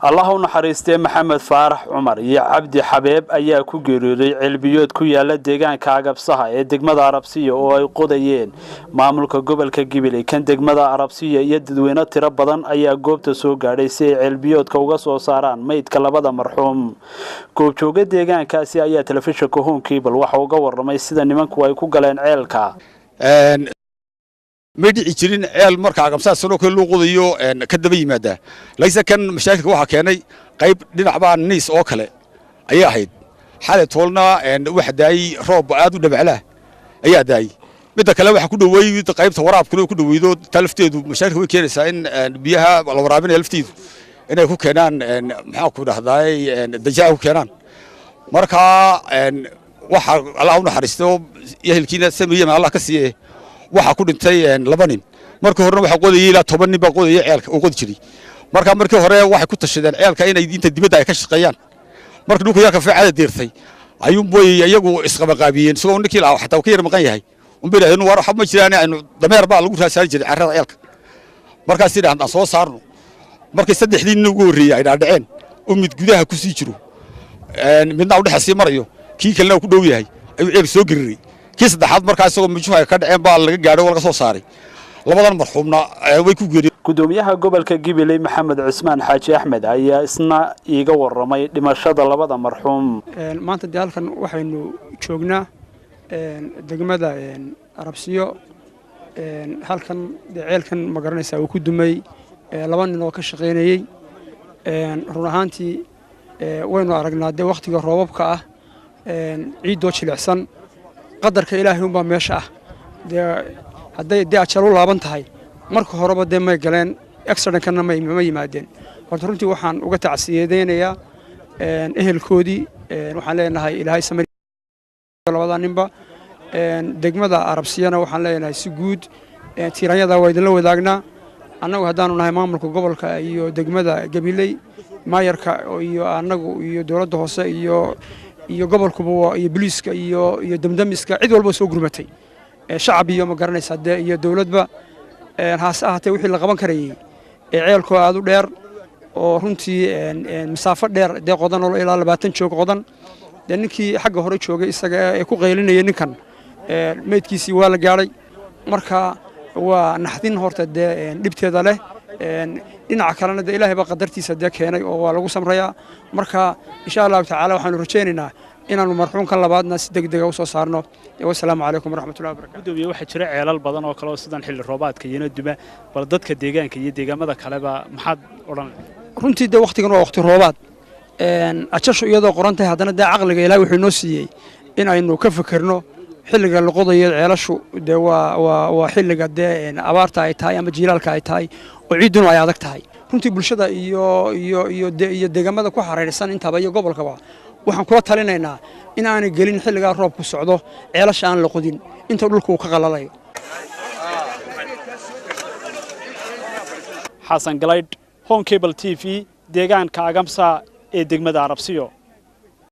الله naxariistay maxamed faarax cumar iyo cabdi xabeeb ayaa ku geeriyooday cilbiyood ku yaala deegaanka Agabsaha ee degmada Arabsiya oo ay qodayeen maamulka gobolka Gibiley kan degmada Arabsiya iyo dadweyne tiro badan ayaa goobta soo gaadhay si ay cilbiyoodka uga soo saaraan meydka labada marxuum goobjooga deegaankaasi ayaa telefishinka Home Cable waxa uu ga warramay sida nimanku ay ku galeen ceelka مدي إجرين عيال مركع قمصان سنو كل قضيو كدبي يماده ليس كان مشاكل واحد كاني قيب لنا عبان نيس أوكله أي أحد حالة طولنا إن واحد داي روب عادو دبع له أي داي بدك لو واحد كله ويد قيب ثوراب كله ويدو تلفتيد ومشاكل هو كان ساين بيها ولا ورابين تلفتيد إنه هو كانان محاكو ده داي دجاج كانان مركع واحد على عون حرستو يهلكينا سمية مع الله كسيه waxa ku dhintay laba nin markii hore waxa qodayay ilaa 10 nin baa qodayay ceelka oo qodi jiray markii hore waxay ku tashadeen ceelka inay diinta dibadda ay ka shaqeeyaan markii dhulka yarka fiicada deertay ayuu booy iyagu isqaba qaabiyeen soo ninkii la xataa ka yar maqan yahay bilaaheen war xab ma jiraan aynu dameer baa lagu raasay jiray carrada ceelka markaas sidaan soo saarno markii saddexdii nin ugu horeeyay ay dhaceen oo mid gudaha ku sii jiro midna u dhaxasii marayo kii kalena ku dhow yahay ayuu ceel soo gariray كيس دحات مركز سوق مجموعة كذا عم بالله جاره ولا قصو صاري لبضان مرحومنا ويكون gudoomiyaha gobolka Gibiley Maxamed Cusmaan Xaaji Axmed ayaa isna iiga warramay dhimashada labada marxuum maanta daalkan waxaynu joognaa degmada Arabsiyo halkan ceelkan ma garanaysaa uu ku dumay laba nin oo ka shaqeynayay run ahaantii waynu aragnaa waqtiga roobabka ah ciidoo jilicsan qadarka Ilaahay baa meesha ah haday ajal u laaban tahay marka horeba may galeen accident kana ma yimaadeen horta runtii waxaan uga tacsiyadeynayaa ehelkoodii waxaan leenahay Ilaahay samir labada ninba degmada Arabsiyana waxaan leenahay si guud tiiranyada waa idin la wadaagnaa annagu haddaanu nahay maamulka gobolka iyo degmada Gibiley maayarka iyo annagu iyo dawladda hoose iyo gobolkuba iyo booliiska iyo damdamiska cid walba soo gurmatay shacab iyo ma garanaysa iyo dawladba haas ahaatay wixii la qaban karayay ceelku aad u dheer oo runtii masaafo dheer qodan oo ilaa 20 joog qodan ninkii xagga hore joogay isaga ee ku qeylinayay ninkan meedkiisii waa la gaaray marka waa naxdin horta dhibteeda leh dhinaca kalena Ilaahay ba qadartiisa keenay oo waa lagu samrayaa marka insha Allah taala waxaanu rajaynaynaa inaanu marxuumka labaadna si degdeg ah u soo saarno wassalaamu calaykum waraxmatullaahi wabarakaatuh gudoomiye waxa jira ceelal badan oo kale oo sidan xilli roobaadka iyo duma bal dadka deegaanka iyo deegaamada kaleba maxaad oran runtii waqtigan waa waqti roobaad ajasho iyadoo qorantay haddana aqliga Ilaahay wuxuu noo siiyay in aynu ka fikirno xilliga la qodayo ceelashu waa xilliga abaarta ay tahay ama jiilaalka ay tahay oo ciiduna ay adag tahay runtii bulshada iyo deegaamada ku xareeraysan intaba iyo gobolkaba waxaan kula talinaynaa in aan gelin xilliga roobku socdo ceelasha aan la qodin inta dhulku ka qalalayo Xasan Galayd Home Cable TV deegaanka Agabsaha ee degmada Arabsiyo